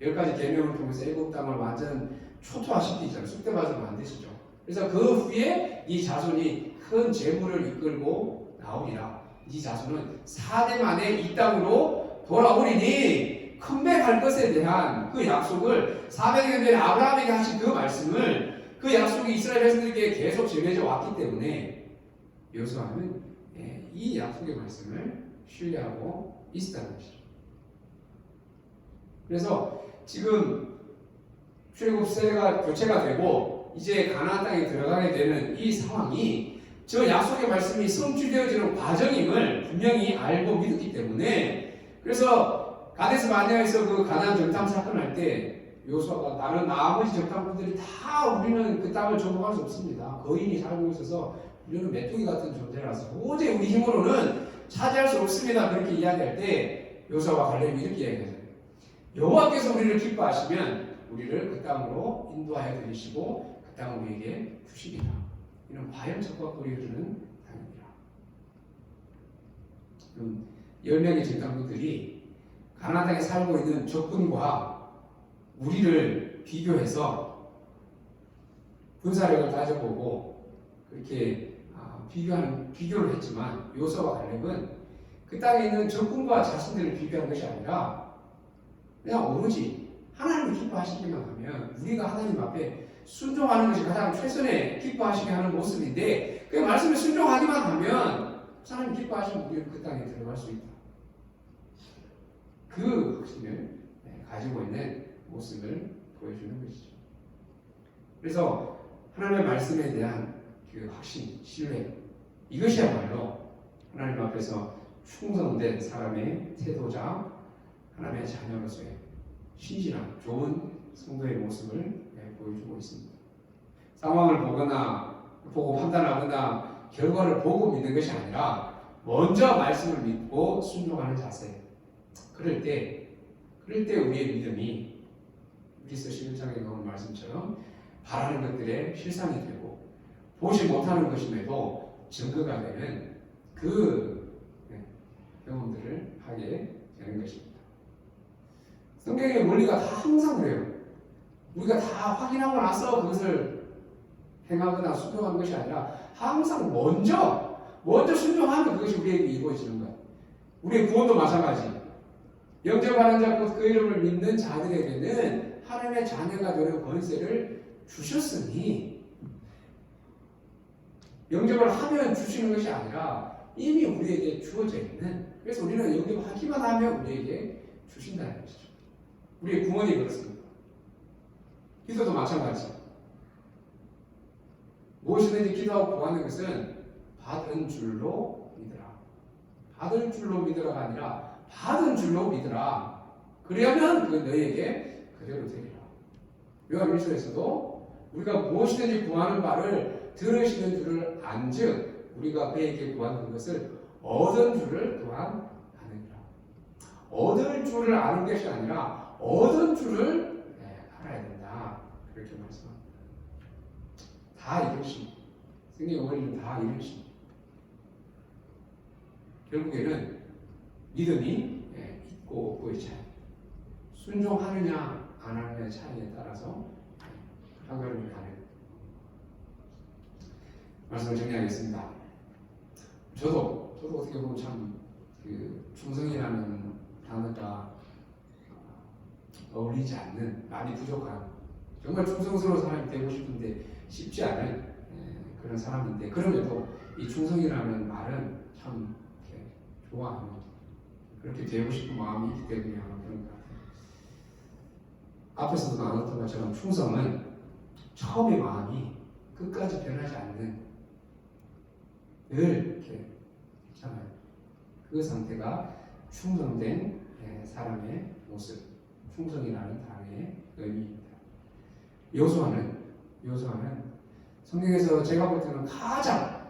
10가지 계명을 통해서 애굽 땅을 완전 초토화시키잖아요. 쑥대밭으로 만드시죠. 그래서 그 후에 이 자손이 큰 재물을 이끌고 나오리라. 이 자손은 4대 만에 이 땅으로 돌아오리니 컴백할 것에 대한 그 약속을 400년 전에 아브라함에게 하신 그 말씀을 그 약속이 이스라엘 백성들에게 계속 전해져 왔기 때문에 요수아는 이 약속의 말씀을 신뢰하고 있었다는 것이죠. 그래서 지금 출애굽 세대가 교체가 되고 이제 가나안 땅에 들어가게 되는 이 상황이 저 약속의 말씀이 성취되어지는 과정임을 분명히 알고 믿었기 때문에 그래서 가데스 바네아에서 그 가나안 정탐 사건을 할 때 요수아가 나는 나머지 정탐꾼들이 다 우리는 그 땅을 정복할 수 없습니다. 거인이 살고 있어서 우리는 메뚜기 같은 존재라서 도저히 우리 힘으로는 차지할 수 없습니다. 그렇게 이야기할 때 요수아와 갈렙이 이렇게 이야기하잖아요. 여호와께서 우리를 기뻐하시면 우리를 그 땅으로 인도하여 드리시고 그 땅을 우리에게 주시리라. 이런 과연척과 꿀이 주는 땅입니다. 10명의 정탐꾼들이 가나안 땅에 살고 있는 적군과 우리를 비교해서 군사력을 따져보고 그렇게 비교를 했지만 요수아와 갈렙은 그 땅에 있는 적군과 자신들을 비교한 것이 아니라 그냥 오로지 하나님이 기뻐하시기만 하면 우리가 하나님 앞에 순종하는 것이 가장 최선의 기뻐하시게 하는 모습인데 그 말씀에 순종하기만 하면 하나님 기뻐하시면 우리는 그 땅에 들어갈 수 있다. 그 확신을 가지고 있는 모습을 보여주는 것이죠. 그래서 하나님의 말씀에 대한 그 확신, 신뢰 이것이야말로 하나님 앞에서 충성된 사람의 태도자, 하나님의 자녀로서의 신실한 좋은 성도의 모습을 보여주고 있습니다. 상황을 보고 판단하거나 결과를 보고 믿는 것이 아니라 먼저 말씀을 믿고 순종하는 자세. 그럴 때 우리의 믿음이 에베소 11장에 나오는 말씀처럼 바라는 것들의 실상이 되고 보지 못하는 것임에도 증거가 되는 그 경험들을 하게 되는 것입니다. 성경의 원리가 다 항상 그래요. 우리가 다 확인하고 나서 그것을 행하거나 순종하는 것이 아니라 항상 먼저 순종하면 그것이 우리에게 이루어지는 거예요. 우리의 구원도 마찬가지. 영접하는 자 곧 그 이름을 믿는 자들에게는 하나님의 자녀가 되는 권세를 주셨으니 영접을 하면 주시는 것이 아니라 이미 우리에게 주어져 있는 그래서 우리는 영접하기만 하면 우리에게 주신다는 것이죠. 우리의 구원이 그렇습니다. 기도도 마찬가지. 무엇이든지 기도하고 구하는 것은 받은 줄로 믿으라. 받을 줄로 믿으라가 아니라 받은 줄로 믿으라. 그러면 그 너희에게 그대로 되리라. 요한일서에서도 우리가 무엇이든지 구하는 바를 들으시는 줄을 안즉 우리가 그에게 구하는 것을 얻은 줄을 또한 아느니라. 얻을 줄을 아는 것이 아니라 얻은 줄을 알아야 된다. 그렇게 말씀합니다. 다 이것이 성경의 원리는 다 이것이 결국에는 믿음이 있고 없고의 차이, 순종하느냐 안 하느냐의 차이에 따라서 한 걸음이 가는 말씀을 정리하겠습니다. 저도 어떻게 보면 참 그 충성이라는 단어가 어울리지 않는 많이 부족한 정말 충성스러운 사람이 되고 싶은데 쉽지 않은 그런 사람인데 그럼에도 이 충성이라는 말은 참 좋아하는 그렇게 되고 싶은 마음이 있기 때문에 아마 그런 것 같아요. 앞에서도 나눴던 것처럼 충성은 처음의 마음이 끝까지 변하지 않는 늘 이렇게 있잖아요. 그 상태가 충성된 사람의 모습, 충성이라는 단어의 의미입니다. 요수아는 성경에서 제가 볼 때는 가장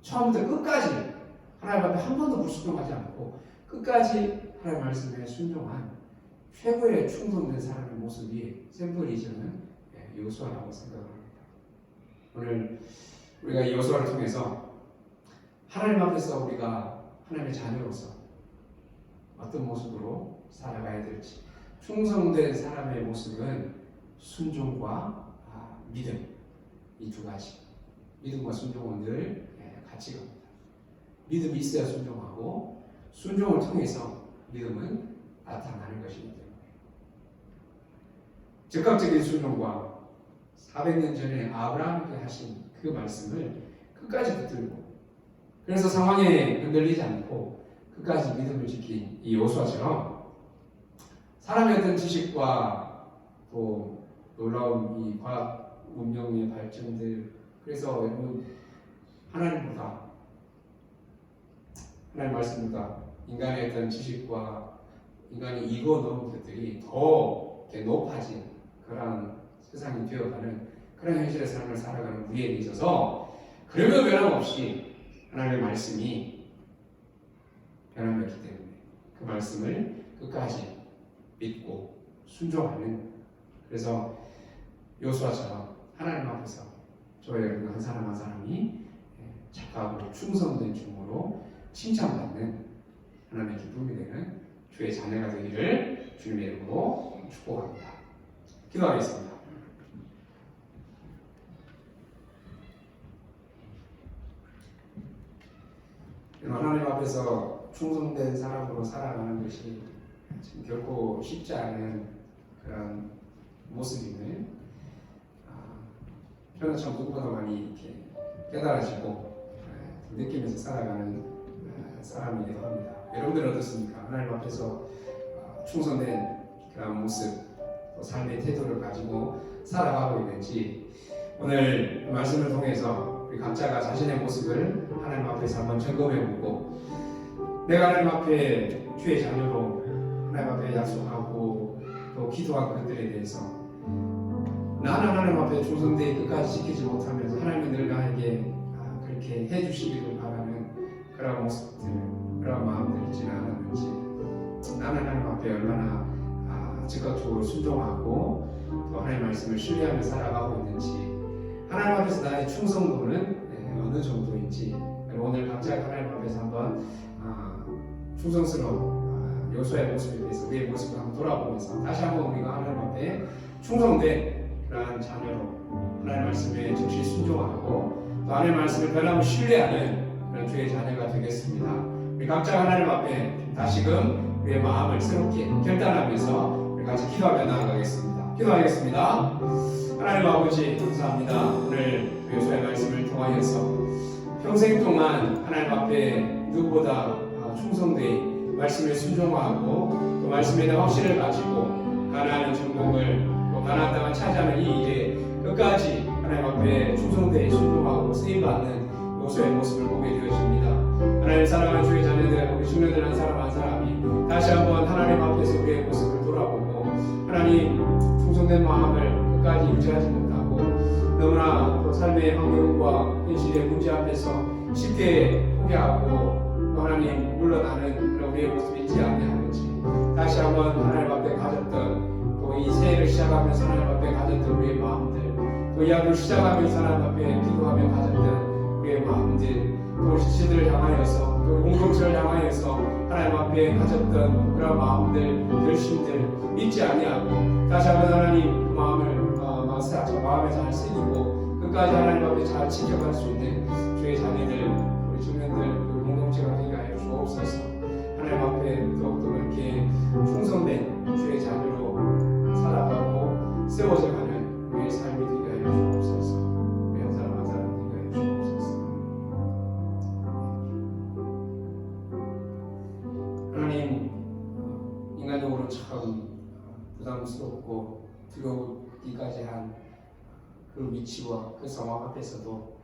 처음부터 끝까지 하나님 앞에 한 번도 불순종하지 않고 끝까지 하나님 말씀에 순종한 최고의 충성된 사람의 모습이 샘플이 저는 요수아라고 생각합니다. 오늘 우리가 이 요수아를 통해서 하나님 앞에서 우리가 하나님의 자녀로서 어떤 모습으로 살아가야 될지 충성된 사람의 모습은 순종과 믿음 이 두 가지 믿음과 순종은 늘 같이 갑니다. 믿음이 있어야 순종하고 순종을 통해서 믿음은 나타나는 것이기 때문에 즉각적인 순종과 400년 전에 아브라함에게 하신 그 말씀을 끝까지 붙들고 그래서 상황에 흔들리지 않고 끝까지 믿음을 지킨 이 요수아처럼 사람의 어떤 지식과 또 놀라운 이 과학 문명의 발전들 그래서 여러분 하나님 말씀보다 인간의 어떤 지식과 인간이 이거 넣은 것들이 더 높아진 그런 세상이 되어가는 그런 현실의 삶을 살아가는 우리에게 있어서 그러면 변함없이 하나님의 말씀이 변함이 없기 때문에 그 말씀을 끝까지 믿고 순종하는 그래서 요수아처럼 하나님 앞에서 저와 여러분 한 사람 한 사람이 착하고 충성된 중으로 칭찬받는 하나님의 기쁨이 되는 주의 자녀가 되기를 주님의 이름으로 축복합니다. 기도하겠습니다. 하나님 앞에서 충성된 사람으로 살아가는 것이 지금 결코 쉽지 않은 그런 모습임을 편안처럼 누구보다 많이 이렇게 깨달아지고 느끼면서 살아가는 사람이기도 합니다. 여러분들은 어떻습니까? 하나님 앞에서 충성된 그런 모습, 또 삶의 태도를 가지고 살아가고 있는지 오늘 말씀을 통해서 우리 각자가 자신의 모습을 하나님 앞에서 한번 점검해보고 내가 하나님 앞에 주의 자녀로 하나님 앞에 약속하고 또 기도한 것들에 대해서 나는 하나님 앞에 충성되게 끝까지 지키지 못하면서 하나님이 늘 나에게 그렇게 해주시기를 바라는 그런 모습들, 그런 마음들이 있지는 않았는지 나는 하나님 앞에 얼마나 즉각적으로 순종하고 또 하나님의 말씀을 신뢰하며 살아가고 있는지 하나님 앞에서 나의 충성도는 어느 정도인지 오늘 각자 하나님 앞에서 한번 충성스러운 요소의 모습에 대해서 우리의 모습을 한번 돌아보면서 다시 한번 우리가 하나님 앞에 충성된 그러한 자녀로 하나님의 말씀에 즉시 순종하고 또 하나님의 말씀을 변함없이 신뢰하는 그런 주의 자녀가 되겠습니다. 우리 각자 하나님 앞에 다시금 우리의 마음을 새롭게 결단하면서 우리 같이 기도하며 나아가겠습니다. 기도하겠습니다. 하나님 아버지 감사합니다. 오늘 요소의 말씀을 통하여서 평생 동안 하나님 앞에 누구보다 충성되이 말씀을 순종하고 또 말씀에 대한 확신을 가지고 가나안의 정복을 또 가나안 땅을 차지하는 이 일에 끝까지 하나님 앞에 충성되이 순종하고 쓰임받는 요소의 모습을 보게 되어집니다. 하나님 사랑하는 주의 자녀들 우리 중년들 한 사람 한 사람이 다시 한번 하나님 앞에서 우리의 모습을 돌아보고 하나님 충성된 마음을 끝까지 유지하지 못하고 너무나 또 삶의 환경과 현실의 문제 앞에서 쉽게 포기하고 또 하나님 물러나는 그런 우리의 모습이 있지 아니하는지 다시 한번 하나님 앞에 가졌던 또 이 새해를 시작하면서 하나님 앞에 가졌던 우리의 마음들 또 이 하루를 시작하면서 하나님 앞에 기도하며 가졌던 우리의 마음들 또 지체들을 향하여서 또 공동체를 향하여서 하나님 앞에 가졌던 그런 마음들 결심들 잊지 아니하고 다시 한번 하나님 그 마음을 마음에 잘 새기고 끝까지 하나님 앞에 잘 지켜갈 수 있는 주의 자녀들 우리 청년들 그 공동체가 되게 하여 주옵소서. 하나님 앞에 더욱더 그렇게 충성된 주의 자녀로 살아가고 세워져가는 우리의 삶이 되게 하여 주옵소서. 우리 한 사람 한 사람 되게 하여 주옵소서. 하나님 인간적으로 참 부담스럽고 두려우기까지 한 그 위치와 그 상황 앞에서도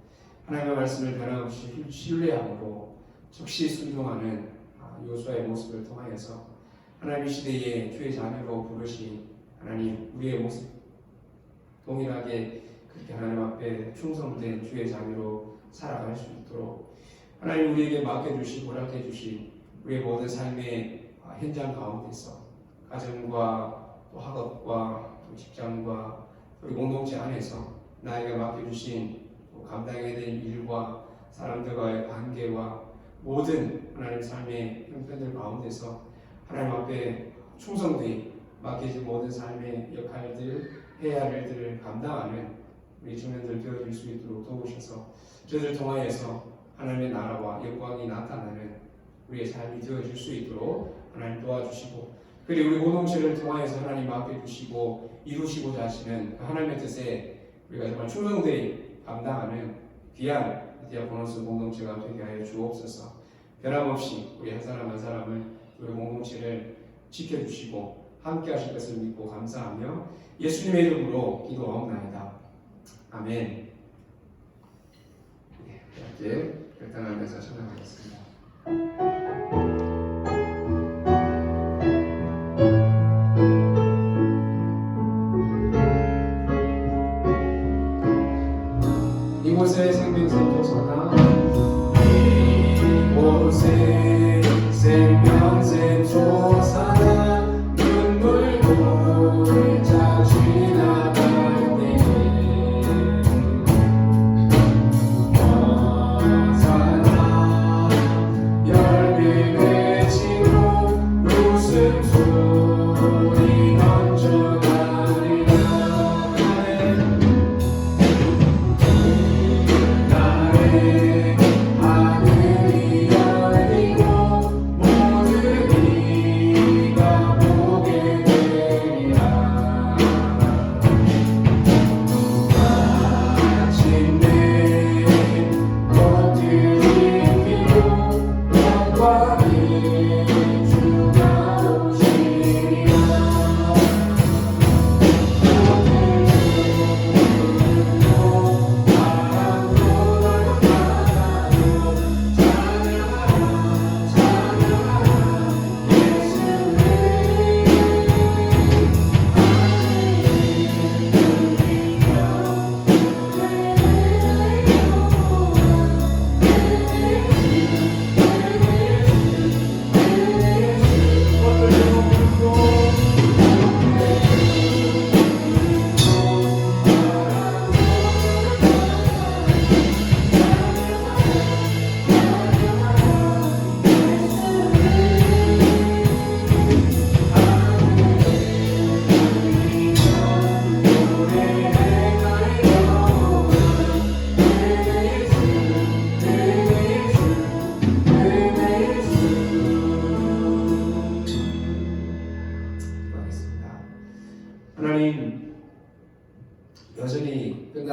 하나님의 말씀을 변함없이 신뢰하고 즉시 순종하는 요수아의 모습을 통하여서 하나님 이 시대에 주의 자녀로 부르신 하나님 우리의 모습 동일하게 그렇게 하나님 앞에 충성된 주의 자녀로 살아갈 수 있도록 하나님 우리에게 맡겨주시고 허락해주신 우리의 모든 삶의 현장 가운데서 가정과 또 학업과 또 직장과 우리 공동체 안에서 나에게 맡겨주신 감당해야 될 일과 사람들과의 관계와 모든 하나님 삶의 형편들 가운데서 하나님 앞에 충성되이 맡겨진 모든 삶의 역할들, 해야 할 일들을 감당하는 우리 청년들 되어줄 수 있도록 도우셔서 저들을 통하여서 하나님의 나라와 영광이 나타나는 우리의 삶이 되어줄 수 있도록 하나님 도와주시고 그리고 우리 공동체를 통하여서 하나님 맡겨주시고 이루시고자 하시는 하나님의 뜻에 우리가 정말 충성되이 감당하는 귀한 디아코노스 공동체가 되게 하여 주옵소서. 변함없이 우리 한 사람 한 사람을 우리 공동체를 지켜주시고 함께 하실 것을 믿고 감사하며 예수님의 이름으로 기도하옵나이다. 아멘. 함께 결단하면서 찬양하겠습니다. 이곳에 생명샘 이곳에 생명샘 솟아나 눈물 굴자 지나갈 때 어사나 열매 맺히고 웃음소리 넘쳐나리라 나의 하늘이 열리고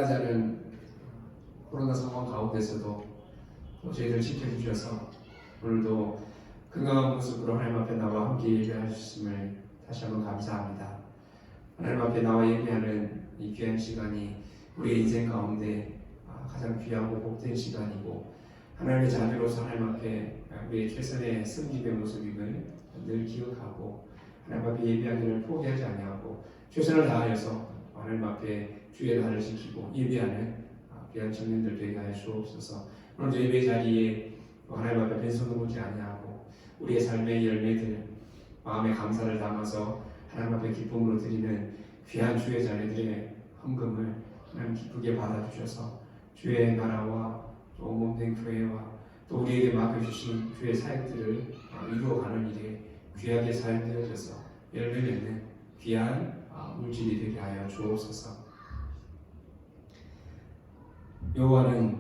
끝나지 않은 코로나 상황 가운데서도 또 저희를 지켜주셔서 오늘도 건강한 모습으로 하나님 앞에 나와 함께 예배하셨음을 다시 한번 감사합니다. 하나님 앞에 나와 예배하는 이 귀한 시간이 우리의 인생 가운데 가장 귀하고 복된 시간이고 하나님의 자녀로서 하나님 앞에 우리의 최선의 섬김의 모습임을 늘 기억하고 하나님 앞에 예배하기를 포기하지 아니하고 최선을 다하여서 하나님 앞에 주의 날을 지키고 예배하는 귀한 청년들 되게 하여 주옵소서. 오늘도 예배 자리에 하나님 앞에 빈손으로 오지 아니하고 우리의 삶의 열매들 마음의 감사를 담아서 하나님 앞에 기쁨으로 드리는 귀한 주의 자녀들의 헌금을 하나님 기쁘게 받아주셔서 주의 나라와 또 온몸된 교회와 또 우리에게 맡겨주신 주의 사역들을 이루어가는 일에 귀하게 사용되어져서 열매 맺는 귀한 물질이 되게 하여 주옵소서. 여호와는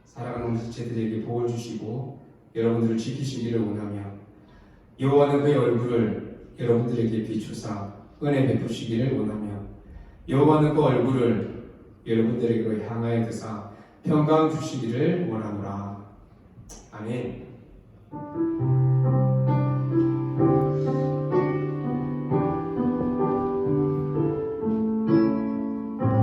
사랑하는 지체들에게 복을 주시고 여러분들을 지키시기를 원하며 여호와는 그의 얼굴을 여러분들에게 비추사 은혜 베푸시기를 원하며 여호와는 그 얼굴을 여러분들에게 향하여 드사 평강 주시기를 원하노라. 아멘.